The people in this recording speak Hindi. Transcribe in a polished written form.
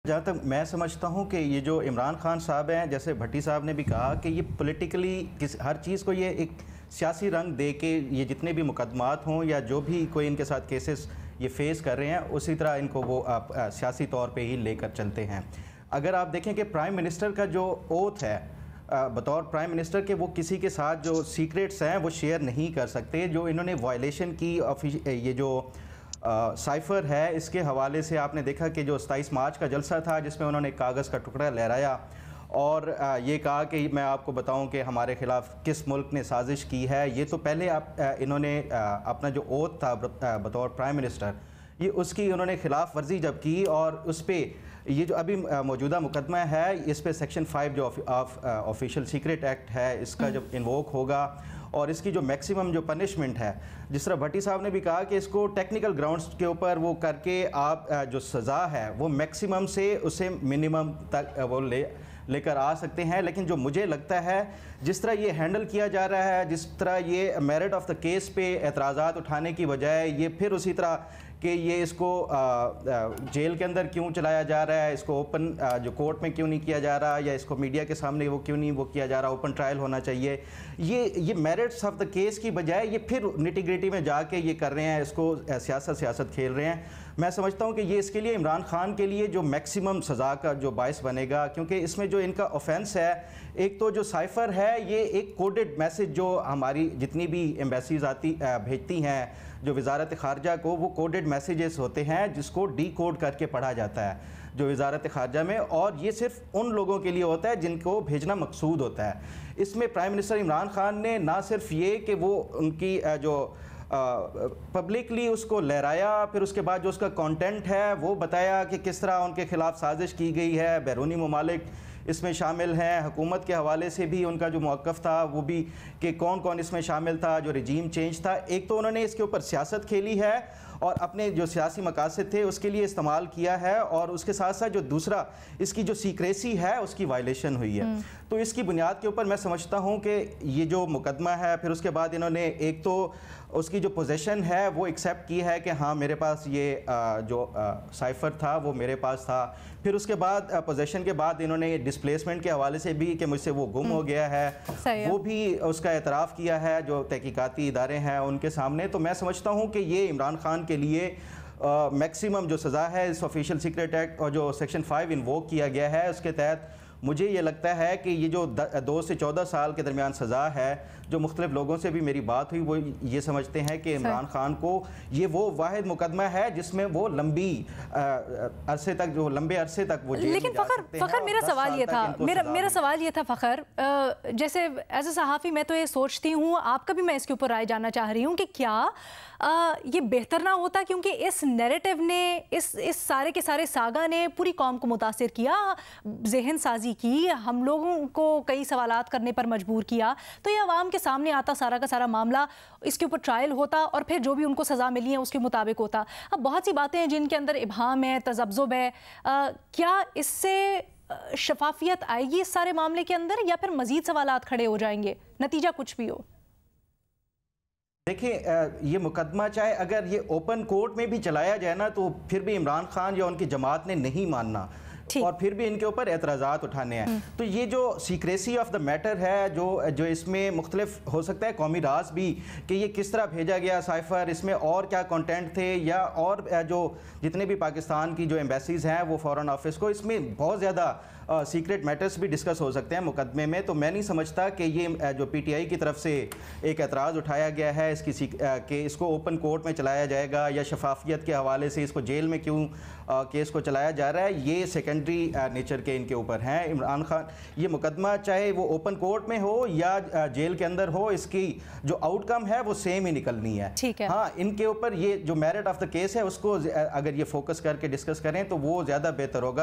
जहाँ तक मैं समझता हूँ कि ये जो इमरान खान साहब हैं, जैसे भट्टी साहब ने भी कहा कि ये पॉलिटिकली हर चीज़ को ये एक सियासी रंग दे के ये जितने भी मुकदमात हों या जो भी कोई इनके साथ केसेस ये फेस कर रहे हैं उसी तरह इनको वो सियासी तौर पे ही लेकर चलते हैं। अगर आप देखें कि प्राइम मिनिस्टर का जो ओथ है बतौर प्राइम मिनिस्टर के, वो किसी के साथ जो सीक्रेट्स हैं वो शेयर नहीं कर सकते। जो इन्होंने वायलेशन की ये जो साइफ़र है, इसके हवाले से आपने देखा कि जो 27 मार्च का जलसा था जिसमें उन्होंने कागज़ का टुकड़ा लहराया और ये कहा कि मैं आपको बताऊं कि हमारे ख़िलाफ़ किस मुल्क ने साजिश की है। ये तो पहले इन्होंने अपना जो ओथ था बतौर प्राइम मिनिस्टर, ये उसकी उन्होंने खिलाफ वर्जी जब की और उस पर ये जो अभी मौजूदा मुकदमा है इस पर सेक्शन 5 जो ऑफिशियल सीक्रेट एक्ट है, इसका जब इन्वोक होगा और इसकी जो मैक्सिमम जो पनिशमेंट है, जिस तरह भट्टी साहब ने भी कहा कि इसको टेक्निकल ग्राउंड्स के ऊपर वो करके आप जो सज़ा है वो मैक्सिमम से उसे मिनिमम तक वो लेकर आ सकते हैं। लेकिन जो मुझे लगता है जिस तरह ये हैंडल किया जा रहा है, जिस तरह ये मेरिट ऑफ द केस पे एतराज़ात उठाने की बजाय ये फिर उसी तरह कि ये इसको जेल के अंदर क्यों चलाया जा रहा है, इसको ओपन जो कोर्ट में क्यों नहीं किया जा रहा, या इसको मीडिया के सामने वो क्यों नहीं वो किया जा रहा, ओपन ट्रायल होना चाहिए। ये मेरिट्स ऑफ द केस की बजाय ये फिर निटी-ग्रिटी में जाके ये कर रहे हैं, इसको सियासत खेल रहे हैं। मैं समझता हूँ कि ये इसके लिए इमरान खान के लिए जो मैक्सिमम सज़ा का जो बायस बनेगा, क्योंकि इसमें जो इनका ऑफेंस है, एक तो जो साइफ़र है ये एक कोडेड मैसेज जो हमारी जितनी भी एम्बेसीज भेजती हैं जो वजारत ख़ारजा को, वो कोडेड मैसेजेस होते हैं जिसको डी कोड करके पढ़ा जाता है जो वजारत ख़ारजा में, और ये सिर्फ उन लोगों के लिए होता है जिनको भेजना मकसूद होता है। इसमें प्राइम मिनिस्टर इमरान खान ने ना सिर्फ ये कि वो उनकी जो पब्लिकली उसको लहराया, फिर उसके बाद जो उसका कंटेंट है वो बताया कि किस तरह उनके ख़िलाफ़ साजिश की गई है, बैरूनी ममालिक इसमें शामिल हैं, हुकूमत के हवाले से भी उनका जो मौक़िफ़ था वो भी कि कौन कौन इसमें शामिल था, जो रजीम चेंज था। एक तो उन्होंने इसके ऊपर सियासत खेली है और अपने जो सियासी मकासद थे उसके लिए इस्तेमाल किया है, और उसके साथ साथ जो दूसरा इसकी जो सीक्रेसी है उसकी वायलेशन हुई है। तो इसकी बुनियाद के ऊपर मैं समझता हूँ कि ये जो मुकदमा है, फिर उसके बाद इन्होंने एक तो उसकी जो पोजीशन है वो एक्सेप्ट की है कि हाँ मेरे पास ये जो साइफ़र था वो मेरे पास था। फिर उसके बाद पोजीशन के बाद इन्होंने डिस्प्लेसमेंट के हवाले से भी कि मुझसे वो गुम हो गया है, वो भी उसका एतराफ़ किया है जो तहकीकाती इदारे हैं उनके सामने। तो मैं समझता हूँ कि ये इमरान खान के लिए मैक्सिमम जो सज़ा है इस ऑफिशियल सीक्रेट एक्ट और जो सेक्शन 5 इन्वोक किया गया है उसके तहत मुझे ये लगता है कि ये जो 2 से 14 साल के दरमियान सज़ा है, जो मुख्तलिफ लोगों से भी मेरी बात हुई वो ये समझते हैं कि इमरान खान को ये वो वाहिद मुकदमा है जिसमें वो लंबे अरसे तक वो जेल लेकिन फ़खर मेरा सवाल ये था फ़खर, जैसे एज ए सहाफ़ी मैं तो ये सोचती हूँ, आपका भी मैं इसके ऊपर राय जानना चाह रही हूँ कि क्या ये बेहतर ना होता, क्योंकि इस नैरेटिव ने इस सारे के सारे सागा ने पूरी कौम को मुतासिर किया, जहन साजी की, हम लोगों को कई सवालात करने पर मजबूर किया। तो ये अवाम के सामने आता सारा का सारा मामला, इसके ऊपर ट्रायल होता और फिर जो भी उनको सज़ा मिली है उसके मुताबिक होता। अब बहुत सी बातें हैं जिनके अंदर इबहाम है, तज़ब्ज़ुब है, क्या इससे शफाफियत आएगी इस सारे मामले के अंदर, या फिर मज़ीद सवालात खड़े हो जाएंगे, नतीजा कुछ भी हो? देखिए ये मुकदमा चाहे अगर ये ओपन कोर्ट में भी चलाया जाए ना, तो फिर भी इमरान खान या उनकी जमात ने नहीं मानना और फिर भी इनके ऊपर एतराज़ात उठाने हैं। तो ये जो सीक्रेसी ऑफ द मैटर है, जो इसमें मुख्तलिफ हो सकता है कौमी राज भी कि ये किस तरह भेजा गया साइफ़र, इसमें और क्या कंटेंट थे, या और जो जितने भी पाकिस्तान की जो एम्बेसीज़ हैं वो फॉरेन ऑफिस को, इसमें बहुत ज़्यादा सीक्रेट मैटर्स भी डिस्कस हो सकते हैं मुकदमे में। तो मैं नहीं समझता कि ये जो PTI की तरफ से एक एतराज़ उठाया गया है इसकी कि इसको ओपन कोर्ट में चलाया जाएगा या शफाफियत के हवाले से इसको जेल में क्यों केस को चलाया जा रहा है, ये सेकेंडरी नेचर के इनके ऊपर हैं। इमरान खान ये मुकदमा चाहे वो ओपन कोर्ट में हो या जेल के अंदर हो, इसकी जो आउटकम है वो सेम ही निकलनी है। ठीक है। हाँ, इनके ऊपर ये जो मेरिट ऑफ द केस है उसको अगर ये फोकस करके डिस्कस करें तो वो ज़्यादा बेहतर होगा।